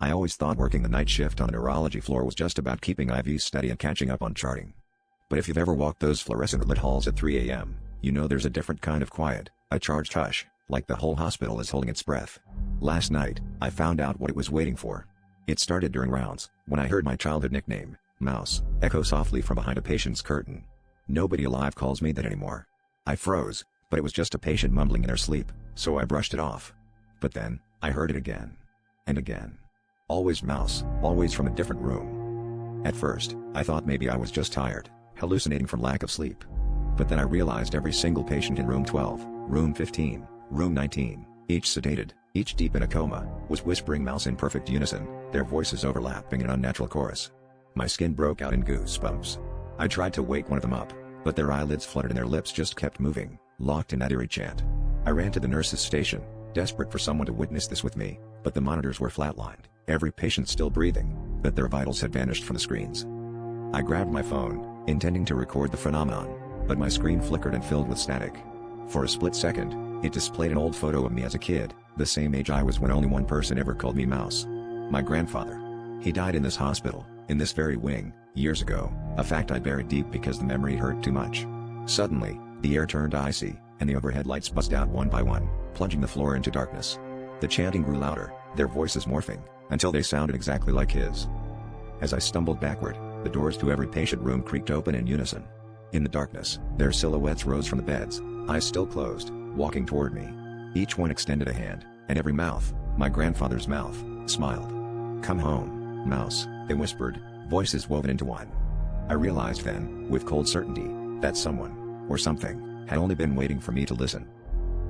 I always thought working the night shift on a neurology floor was just about keeping IVs steady and catching up on charting. But if you've ever walked those fluorescent lit halls at 3 a.m., you know there's a different kind of quiet, a charged hush, like the whole hospital is holding its breath. Last night, I found out what it was waiting for. It started during rounds, when I heard my childhood nickname, Mouse, echo softly from behind a patient's curtain. Nobody alive calls me that anymore. I froze, but it was just a patient mumbling in their sleep, so I brushed it off. But then, I heard it again. And again. Always Mouse, always from a different room. At first, I thought maybe I was just tired, hallucinating from lack of sleep. But then I realized every single patient in room 12, room 15, room 19, each sedated, each deep in a coma, was whispering Mouse in perfect unison, their voices overlapping in an unnatural chorus. My skin broke out in goosebumps. I tried to wake one of them up, but their eyelids fluttered and their lips just kept moving, locked in that eerie chant. I ran to the nurse's station, desperate for someone to witness this with me, but the monitors were flatlined, every patient still breathing, but their vitals had vanished from the screens. I grabbed my phone, intending to record the phenomenon, but my screen flickered and filled with static. For a split second, it displayed an old photo of me as a kid, the same age I was when only one person ever called me Mouse. My grandfather. He died in this hospital, in this very wing, years ago, a fact I buried deep because the memory hurt too much. Suddenly, the air turned icy, and the overhead lights buzzed out one by one, plunging the floor into darkness. The chanting grew louder, their voices morphing, until they sounded exactly like his. As I stumbled backward, the doors to every patient room creaked open in unison. In the darkness, their silhouettes rose from the beds, eyes still closed, walking toward me. Each one extended a hand, and every mouth, my grandfather's mouth, smiled. "Come home, Mouse," they whispered, voices woven into one. I realized then, with cold certainty, that someone, or something, had only been waiting for me to listen.